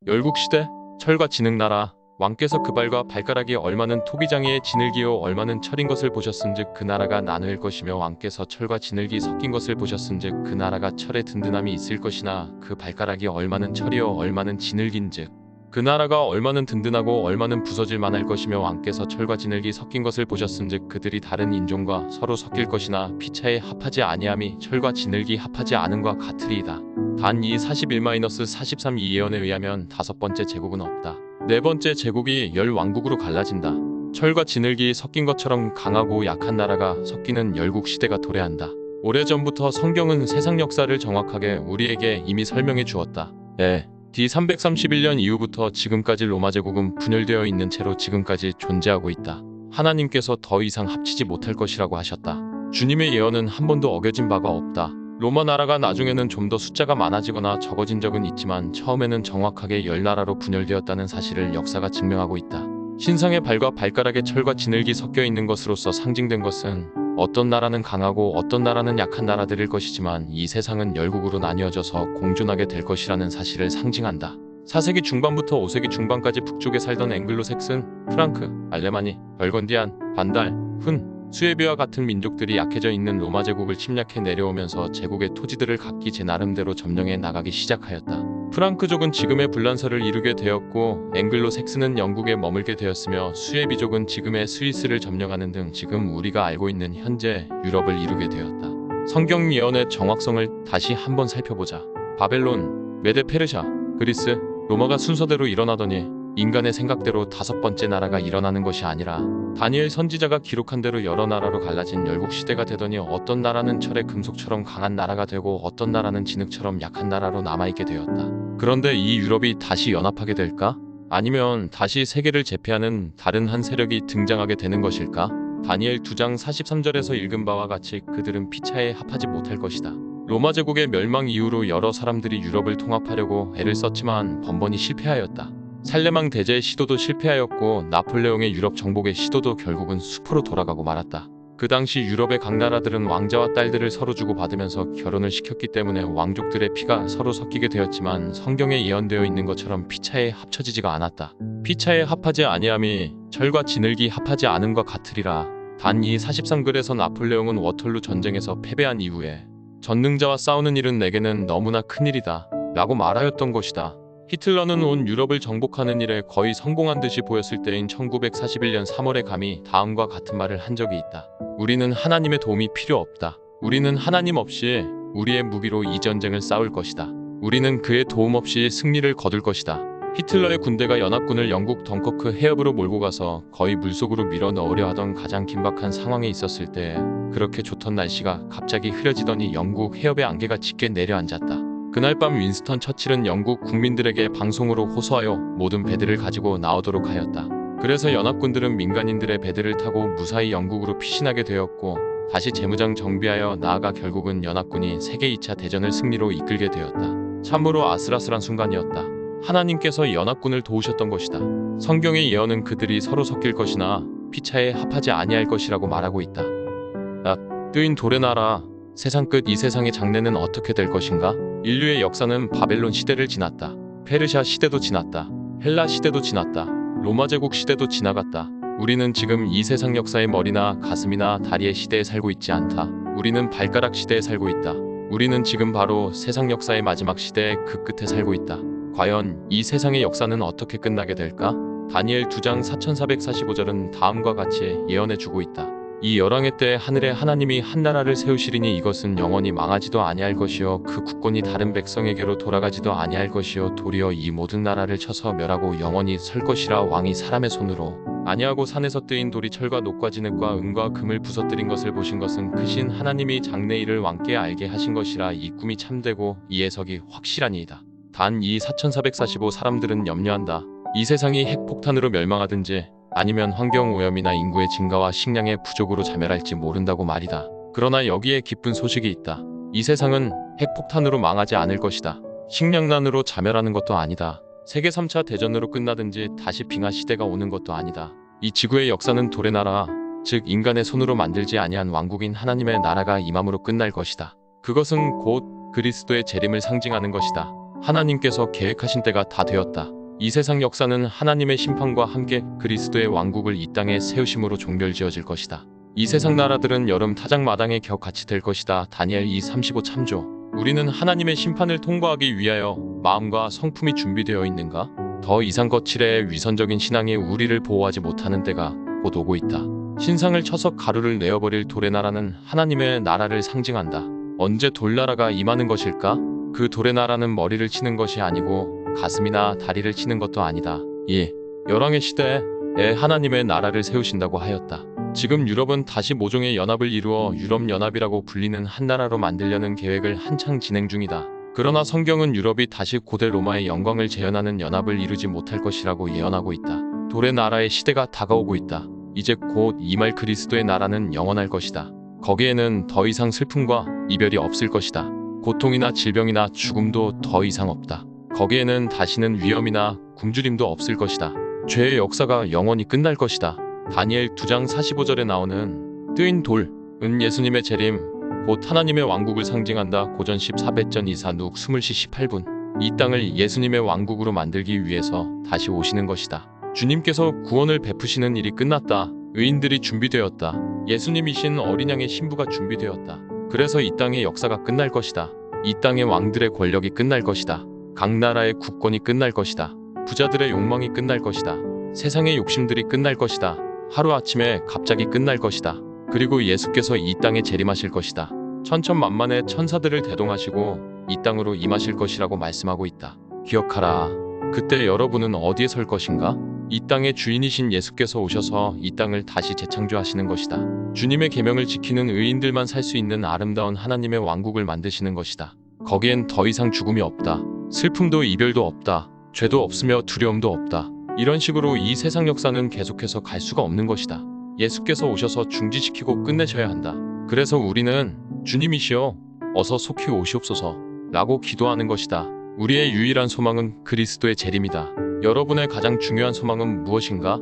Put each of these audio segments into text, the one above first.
열국시대 철과 진흙 나라. 왕께서 그 발과 발가락이 얼마는 토기장이에 진흙이요 얼마는 철인 것을 보셨은즉 그 나라가 나누일 것이며 왕께서 철과 진흙이 섞인 것을 보셨은즉 그 나라가 철에 든든함이 있을 것이나 그 발가락이 얼마는 철이요 얼마는 진흙인즉 그 나라가 얼마는 든든하고 얼마는 부서질 만할 것이며 왕께서 철과 진흙이 섞인 것을 보셨은즉 그들이 다른 인종과 서로 섞일 것이나 피차에 합하지 아니함이 철과 진흙이 합하지 않음과 같으리이다. 단 이 41-43 이 예언에 의하면 다섯 번째 제국은 없다. 네 번째 제국이 열 왕국으로 갈라진다. 철과 진흙이 섞인 것처럼 강하고 약한 나라가 섞이는 열국 시대가 도래한다. 오래전부터 성경은 세상 역사를 정확하게 우리에게 이미 설명해 주었다. D 331년 이후부터 지금까지 로마 제국은 분열되어 있는 채로 지금까지 존재하고 있다. 하나님께서 더 이상 합치지 못할 것이라고 하셨다. 주님의 예언은 한 번도 어겨진 바가 없다. 로마 나라가 나중에는 좀 더 숫자가 많아지거나 적어진 적은 있지만 처음에는 정확하게 열 나라로 분열되었다는 사실을 역사가 증명하고 있다. 신상의 발과 발가락에 철과 진흙이 섞여 있는 것으로서 상징된 것은 어떤 나라는 강하고 어떤 나라는 약한 나라들일 것이지만 이 세상은 열국으로 나뉘어져서 공존하게 될 것이라는 사실을 상징한다. 4세기 중반부터 5세기 중반까지 북쪽에 살던 앵글로 색슨, 프랑크, 알레마니, 벌건디안, 반달, 훈, 수에비와 같은 민족들이 약해져 있는 로마 제국을 침략해 내려오면서 제국의 토지들을 각기 제 나름대로 점령해 나가기 시작하였다. 프랑크족은 지금의 불란서를 이루게 되었고 앵글로 색슨은 영국에 머물게 되었으며 수에비족은 지금의 스위스를 점령하는 등 지금 우리가 알고 있는 현재 유럽을 이루게 되었다. 성경 예언의 정확성을 다시 한번 살펴보자. 바벨론, 메데 페르샤, 그리스, 로마가 순서대로 일어나더니 인간의 생각대로 다섯 번째 나라가 일어나는 것이 아니라 다니엘 선지자가 기록한 대로 여러 나라로 갈라진 열국 시대가 되더니 어떤 나라는 철의 금속처럼 강한 나라가 되고 어떤 나라는 진흙처럼 약한 나라로 남아있게 되었다. 그런데 이 유럽이 다시 연합하게 될까? 아니면 다시 세계를 제패하는 다른 한 세력이 등장하게 되는 것일까? 다니엘 2장 43절에서 읽은 바와 같이 그들은 피차에 합하지 못할 것이다. 로마 제국의 멸망 이후로 여러 사람들이 유럽을 통합하려고 애를 썼지만 번번이 실패하였다. 살레망 대제의 시도도 실패하였고 나폴레옹의 유럽 정복의 시도도 결국은 수포로 돌아가고 말았다. 그 당시 유럽의 각 나라들은 왕자와 딸들을 서로 주고받으면서 결혼을 시켰기 때문에 왕족들의 피가 서로 섞이게 되었지만 성경에 예언되어 있는 것처럼 피차에 합쳐지지가 않았다. 피차에 합하지 아니함이 철과 진흙이 합하지 않음과 같으리라. 단 이 43글에서 나폴레옹은 워털루 전쟁에서 패배한 이후에 전능자와 싸우는 일은 내게는 너무나 큰일이다 라고 말하였던 것이다. 히틀러는 온 유럽을 정복하는 일에 거의 성공한 듯이 보였을 때인 1941년 3월에 감히 다음과 같은 말을 한 적이 있다. 우리는 하나님의 도움이 필요 없다. 우리는 하나님 없이 우리의 무기로 이 전쟁을 싸울 것이다. 우리는 그의 도움 없이 승리를 거둘 것이다. 히틀러의 군대가 연합군을 영국 덩커크 해협으로 몰고 가서 거의 물속으로 밀어 넣으려 하던 가장 긴박한 상황에 있었을 때 그렇게 좋던 날씨가 갑자기 흐려지더니 영국 해협의 안개가 짙게 내려앉았다. 그날 밤 윈스턴 처칠은 영국 국민들에게 방송으로 호소하여 모든 배들을 가지고 나오도록 하였다. 그래서 연합군들은 민간인들의 배들을 타고 무사히 영국으로 피신하게 되었고 다시 재무장 정비하여 나아가 결국은 연합군이 세계 2차 대전을 승리로 이끌게 되었다. 참으로 아슬아슬한 순간이었다. 하나님께서 연합군을 도우셨던 것이다. 성경의 예언은 그들이 서로 섞일 것이나 피차에 합하지 아니할 것이라고 말하고 있다. 뜨인 돌의 나라, 세상 끝 이 세상의 장래는 어떻게 될 것인가? 인류의 역사는 바벨론 시대를 지났다. 페르시아 시대도 지났다. 헬라 시대도 지났다. 로마 제국 시대도 지나갔다. 우리는 지금 이 세상 역사의 머리나 가슴이나 다리의 시대에 살고 있지 않다. 우리는 발가락 시대에 살고 있다. 우리는 지금 바로 세상 역사의 마지막 시대의 그 끝에 살고 있다. 과연 이 세상의 역사는 어떻게 끝나게 될까? 다니엘 2장 4445절은 다음과 같이 예언해주고 있다. 이 열왕의 때 하늘에 하나님이 한 나라를 세우시리니 이것은 영원히 망하지도 아니할 것이요 그 국권이 다른 백성에게로 돌아가지도 아니할 것이요 도리어 이 모든 나라를 쳐서 멸하고 영원히 설 것이라. 왕이 사람의 손으로 아니하고 산에서 뜨인 돌이 철과 녹과 진흙과 은과 금을 부서뜨린 것을 보신 것은 크신 하나님이 장래일을 왕께 알게 하신 것이라. 이 꿈이 참되고 이 해석이 확실하니이다. 단 이 4445 사람들은 염려한다. 이 세상이 핵폭탄으로 멸망하든지 아니면 환경오염이나 인구의 증가와 식량의 부족으로 자멸할지 모른다고 말이다. 그러나 여기에 기쁜 소식이 있다. 이 세상은 핵폭탄으로 망하지 않을 것이다. 식량난으로 자멸하는 것도 아니다. 세계 3차 대전으로 끝나든지 다시 빙하 시대가 오는 것도 아니다. 이 지구의 역사는 돌의 나라, 즉 인간의 손으로 만들지 아니한 왕국인 하나님의 나라가 임함으로 끝날 것이다. 그것은 곧 그리스도의 재림을 상징하는 것이다. 하나님께서 계획하신 때가 다 되었다. 이 세상 역사는 하나님의 심판과 함께 그리스도의 왕국을 이 땅에 세우심으로 종결지어질 것이다. 이 세상 나라들은 여름 타작마당에 격같이 될 것이다. 다니엘 2:35 참조. 우리는 하나님의 심판을 통과하기 위하여 마음과 성품이 준비되어 있는가? 더 이상 거칠의 위선적인 신앙이 우리를 보호하지 못하는 때가 곧 오고 있다. 신상을 쳐서 가루를 내어버릴 돌의 나라는 하나님의 나라를 상징한다. 언제 돌나라가 임하는 것일까? 그 돌의 나라는 머리를 치는 것이 아니고 가슴이나 다리를 치는 것도 아니다. 열왕의 시대에 하나님의 나라를 세우신다고 하였다. 지금 유럽은 다시 모종의 연합을 이루어 유럽연합이라고 불리는 한 나라로 만들려는 계획을 한창 진행 중이다. 그러나 성경은 유럽이 다시 고대 로마의 영광을 재현하는 연합을 이루지 못할 것이라고 예언하고 있다. 돌의 나라의 시대가 다가오고 있다. 이제 곧 임할 그리스도의 나라는 영원할 것이다. 거기에는 더 이상 슬픔과 이별이 없을 것이다. 고통이나 질병이나 죽음도 더 이상 없다. 거기에는 다시는 위험이나 굶주림도 없을 것이다. 죄의 역사가 영원히 끝날 것이다. 다니엘 2장 45절에 나오는 뜨인 돌은 예수님의 재림, 곧 하나님의 왕국을 상징한다. 고전 14배전 이사 누 20시 18분. 이 땅을 예수님의 왕국으로 만들기 위해서 다시 오시는 것이다. 주님께서 구원을 베푸시는 일이 끝났다. 의인들이 준비되었다. 예수님이신 어린 양의 신부가 준비되었다. 그래서 이 땅의 역사가 끝날 것이다. 이 땅의 왕들의 권력이 끝날 것이다. 각 나라의 국권이 끝날 것이다. 부자들의 욕망이 끝날 것이다. 세상의 욕심들이 끝날 것이다. 하루아침에 갑자기 끝날 것이다. 그리고 예수께서 이 땅에 재림하실 것이다. 천천만만의 천사들을 대동하시고 이 땅으로 임하실 것이라고 말씀하고 있다. 기억하라. 그때 여러분은 어디에 설 것인가? 이 땅의 주인이신 예수께서 오셔서 이 땅을 다시 재창조하시는 것이다. 주님의 계명을 지키는 의인들만 살 수 있는 아름다운 하나님의 왕국을 만드시는 것이다. 거기엔 더 이상 죽음이 없다. 슬픔도 이별도 없다. 죄도 없으며 두려움도 없다. 이런 식으로 이 세상 역사는 계속해서 갈 수가 없는 것이다. 예수께서 오셔서 중지시키고 끝내셔야 한다. 그래서 우리는 주님이시여 어서 속히 오시옵소서 라고 기도하는 것이다. 우리의 유일한 소망은 그리스도의 재림이다. 여러분의 가장 중요한 소망은 무엇인가?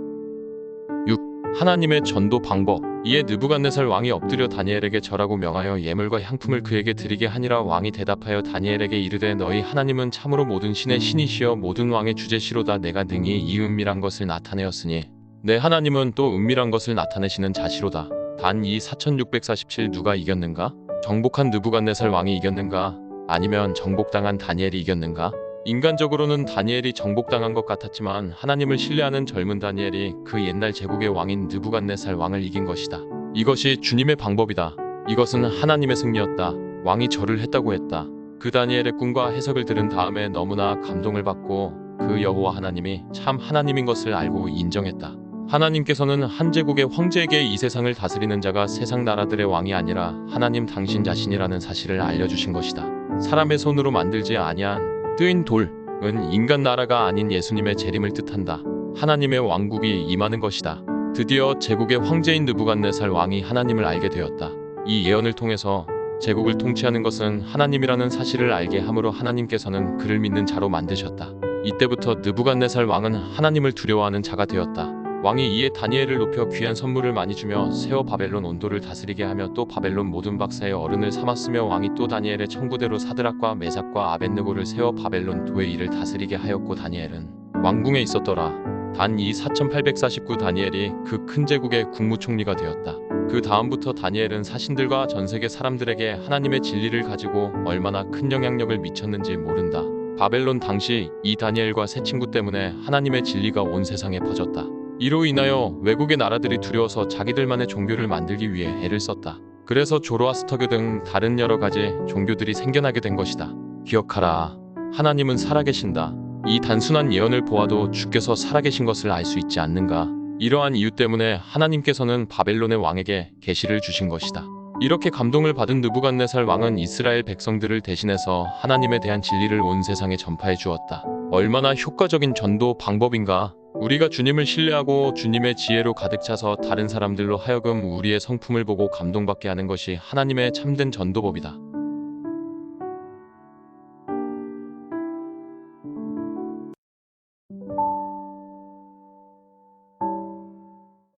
6. 하나님의 전도 방법. 이에 느부갓네살 왕이 엎드려 다니엘에게 절하고 명하여 예물과 향품을 그에게 드리게 하니라. 왕이 대답하여 다니엘에게 이르되 너희 하나님은 참으로 모든 신의 신이시여 모든 왕의 주제시로다. 내가 능히 이 은밀한 것을 나타내었으니 내 하나님은 또 은밀한 것을 나타내시는 자시로다. 단 2:4647 누가 이겼는가? 정복한 느부갓네살 왕이 이겼는가? 아니면 정복당한 다니엘이 이겼는가? 인간적으로는 다니엘이 정복당한 것 같았지만 하나님을 신뢰하는 젊은 다니엘이 그 옛날 제국의 왕인 느부갓네살 왕을 이긴 것이다. 이것이 주님의 방법이다. 이것은 하나님의 승리였다. 왕이 절을 했다고 했다. 그 다니엘의 꿈과 해석을 들은 다음에 너무나 감동을 받고 그 여호와 하나님이 참 하나님인 것을 알고 인정했다. 하나님께서는 한 제국의 황제에게 이 세상을 다스리는 자가 세상 나라들의 왕이 아니라 하나님 당신 자신이라는 사실을 알려주신 것이다. 사람의 손으로 만들지 아니한 뜨인 돌은 인간 나라가 아닌 예수님의 재림을 뜻한다. 하나님의 왕국이 임하는 것이다. 드디어 제국의 황제인 느부갓네살 왕이 하나님을 알게 되었다. 이 예언을 통해서 제국을 통치하는 것은 하나님이라는 사실을 알게 함으로 하나님께서는 그를 믿는 자로 만드셨다. 이때부터 느부갓네살 왕은 하나님을 두려워하는 자가 되었다. 왕이 이에 다니엘을 높여 귀한 선물을 많이 주며 세워 바벨론 온도를 다스리게 하며 또 바벨론 모든 박사의 어른을 삼았으며 왕이 또 다니엘의 청구대로 사드락과 메삭과 아벳느고를 세워 바벨론 도의 일을 다스리게 하였고 다니엘은 왕궁에 있었더라. 단 2:4849 다니엘이 그 큰 제국의 국무총리가 되었다. 그 다음부터 다니엘은 사신들과 전세계 사람들에게 하나님의 진리를 가지고 얼마나 큰 영향력을 미쳤는지 모른다. 바벨론 당시 이 다니엘과 세 친구 때문에 하나님의 진리가 온 세상에 퍼졌다. 이로 인하여 외국의 나라들이 두려워서 자기들만의 종교를 만들기 위해 애를 썼다. 그래서 조로아스터교 등 다른 여러 가지 종교들이 생겨나게 된 것이다. 기억하라. 하나님은 살아계신다. 이 단순한 예언을 보아도 주께서 살아계신 것을 알 수 있지 않는가? 이러한 이유 때문에 하나님께서는 바벨론의 왕에게 계시를 주신 것이다. 이렇게 감동을 받은 느부갓네살 왕은 이스라엘 백성들을 대신해서 하나님에 대한 진리를 온 세상에 전파해 주었다. 얼마나 효과적인 전도 방법인가? 우리가 주님을 신뢰하고 주님의 지혜로 가득 차서 다른 사람들로 하여금 우리의 성품을 보고 감동받게 하는 것이 하나님의 참된 전도법이다.